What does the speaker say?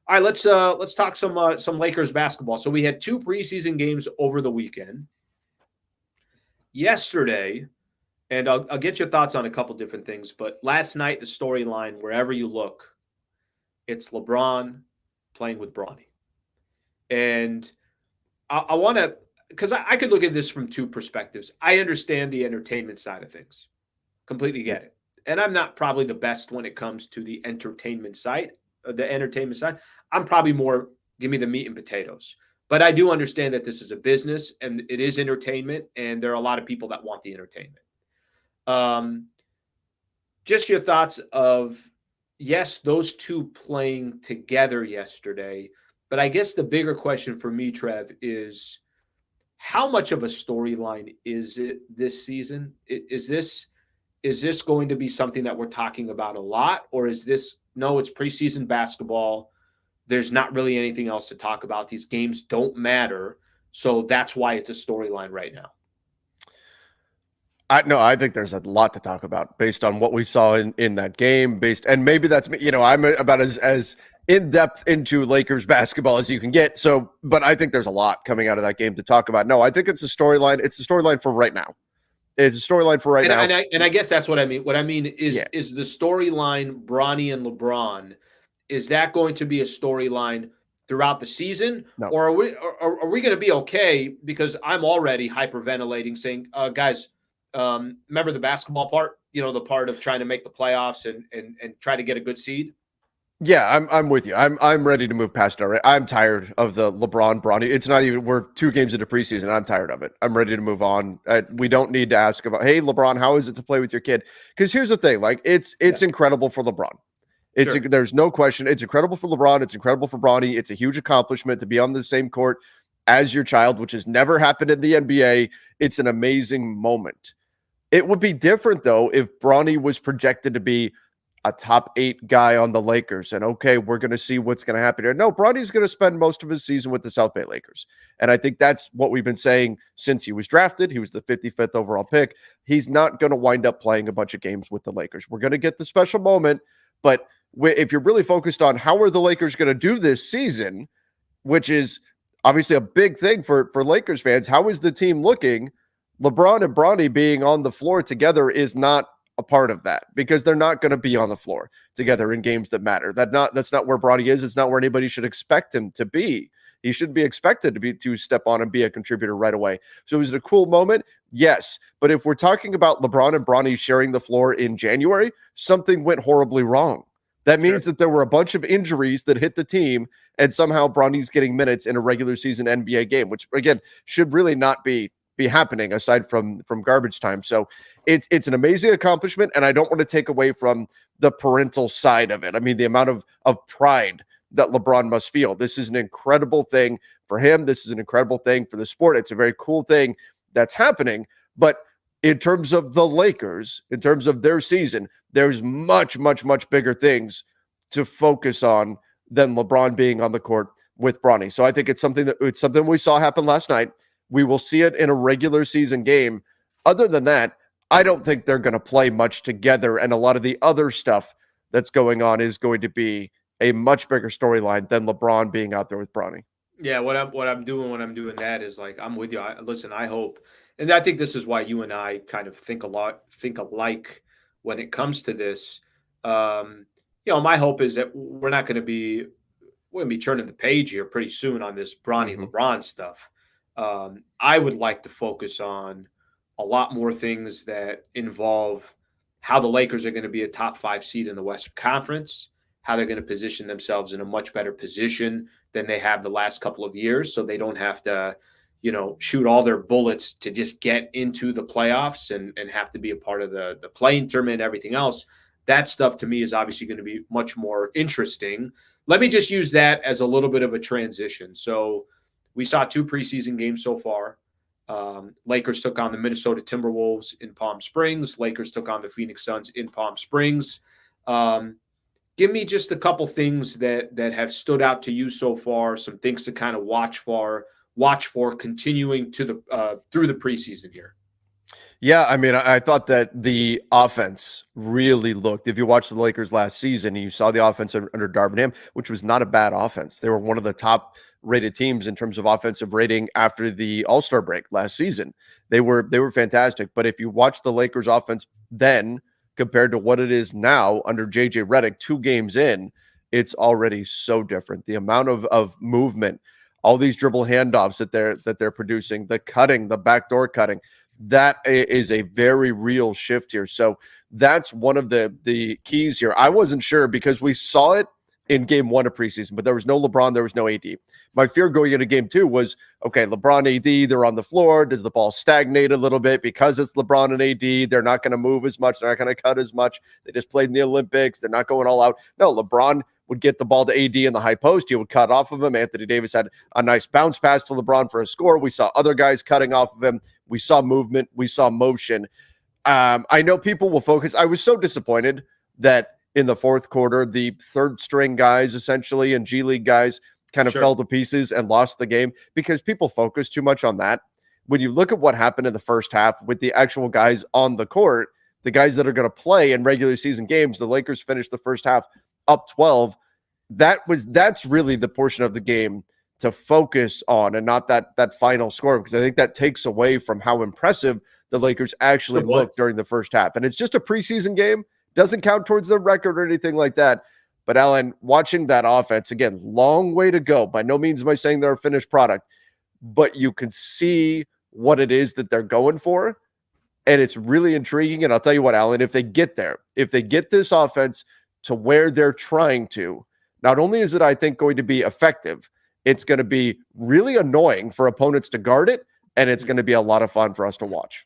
All right, let's talk some Lakers basketball. So we had two preseason games over the weekend. Yesterday, and I'll get your thoughts on a couple different things, but last night the storyline, wherever you look, it's LeBron playing with Bronny. And I want to, because I could look at this from two perspectives. I understand the entertainment side of things, completely get it. And I'm not probably the best when it comes to the entertainment side. I'm probably more give me the meat and potatoes. But I do understand that this is a business and it is entertainment, and there are a lot of people that want the entertainment. Um, just your thoughts of yes, those two playing together yesterday. But I guess the bigger question for me, Trev, is how much of a storyline is it this season? Is this going to be something that we're talking about a lot, or is this no? It's preseason basketball. There's not really anything else to talk about. These games don't matter, so that's why it's a storyline right now. I think there's a lot to talk about based on what we saw in that game. And maybe that's me. I'm about as in depth into Lakers basketball as you can get. So, but I think there's a lot coming out of that game to talk about. No, I think it's a storyline. It's a storyline for right now. It's a storyline for right And, now. I guess that's what I mean. What I mean is Yeah. is the storyline Bronny and LeBron, is that going to be a storyline throughout the season, No. or are we going to be okay? Because I'm already hyperventilating, saying, guys, remember the basketball part? The part of trying to make the playoffs and try to get a good seed. Yeah, I'm with you. I'm ready to move past it. I'm tired of the LeBron Bronny. It's not even we're 2 games into preseason. I'm tired of it. I'm ready to move on. We don't need to ask about, hey LeBron, how is it to play with your kid? Because here's the thing, like it's incredible for LeBron. Sure. There's no question. It's incredible for LeBron. It's incredible for Bronny. It's a huge accomplishment to be on the same court as your child, which has never happened in the NBA. It's an amazing moment. It would be different though if Bronny was projected to be a top 8 guy on the Lakers. And okay, we're going to see what's going to happen here. No, Bronny's going to spend most of his season with the South Bay Lakers. And I think that's what we've been saying since he was drafted. He was the 55th overall pick. He's not going to wind up playing a bunch of games with the Lakers. We're going to get the special moment. But if you're really focused on how are the Lakers going to do this season, which is obviously a big thing for Lakers fans, how is the team looking? LeBron and Bronny being on the floor together is not a part of that because they're not going to be on the floor together in games that matter. That's not where Bronny is. It's not where anybody should expect him to be. He shouldn't be expected to step on and be a contributor right away. So is it a cool moment? Yes. But if we're talking about LeBron and Bronny sharing the floor in January, something went horribly wrong. That means that there were a bunch of injuries that hit the team, and somehow Bronny's getting minutes in a regular season NBA game, which again should really not be happening aside from garbage time. So it's an amazing accomplishment, and I don't want to take away from the parental side of it. I mean, the amount of pride that LeBron must feel. This is an incredible thing for him. This is an incredible thing for the sport. It's a very cool thing that's happening. But in terms of the Lakers, in terms of their season, there's much, much, much bigger things to focus on than LeBron being on the court with Bronny. So I think it's something we saw happen last night. We will see it in a regular season game. Other than that, I don't think they're going to play much together. And a lot of the other stuff that's going on is going to be a much bigger storyline than LeBron being out there with Bronny. Yeah, what I'm doing when I'm doing that is like I'm with you. Listen, I hope, and I think this is why you and I kind of think alike when it comes to this. My hope is that we're going to be turning the page here pretty soon on this Bronny LeBron stuff. I would like to focus on a lot more things that involve how the Lakers are going to be a top 5 seed in the Western Conference, how they're going to position themselves in a much better position than they have the last couple of years, so they don't have to, shoot all their bullets to just get into the playoffs and have to be a part of the playing tournament and everything else. That stuff to me is obviously going to be much more interesting. Let me just use that as a little bit of a transition. So we saw 2 preseason games so far. Lakers took on the Minnesota Timberwolves in Palm Springs. Lakers took on the Phoenix Suns in Palm Springs. Give me just a couple things that have stood out to you so far, some things to kind of watch for continuing to the through the preseason here. Yeah, I mean, I thought that the offense really looked. If you watched the Lakers last season, you saw the offense under Darvin Ham, which was not a bad offense. They were one of the top rated teams in terms of offensive rating after the All-Star break last season. They were fantastic. But if you watch the Lakers offense then compared to what it is now under JJ Redick, 2 games in, it's already so different. The amount of movement, all these dribble handoffs that they're producing, the cutting, the backdoor cutting, that is a very real shift here. So that's one of the keys here. I wasn't sure because we saw it in game 1 of preseason, but there was no LeBron, there was no AD. My fear going into game 2 was, okay, LeBron, AD, they're on the floor. Does the ball stagnate a little bit because it's LeBron and AD? They're not going to move as much. They're not going to cut as much. They just played in the Olympics. They're not going all out. No, LeBron would get the ball to AD in the high post. He would cut off of him. Anthony Davis had a nice bounce pass to LeBron for a score. We saw other guys cutting off of him. We saw movement. We saw motion. I know people will focus. I was so disappointed that in the fourth quarter, the third string guys essentially and G League guys kind of fell to pieces and lost the game because people focus too much on that. When you look at what happened in the first half with the actual guys on the court, the guys that are going to play in regular season games, the Lakers finished the first half up 12. That's really the portion of the game to focus on and not that final score, because I think that takes away from how impressive the Lakers actually looked during the first half. And it's just a preseason game, doesn't count towards the record or anything like that. But Alan, watching that offense, again, long way to go. By no means am I saying they're a finished product, but you can see what it is that they're going for. And it's really intriguing. And I'll tell you what, Alan, if they get there, if they get this offense to where they're trying to, not only is it, I think, going to be effective, it's going to be really annoying for opponents to guard it, and it's going to be a lot of fun for us to watch.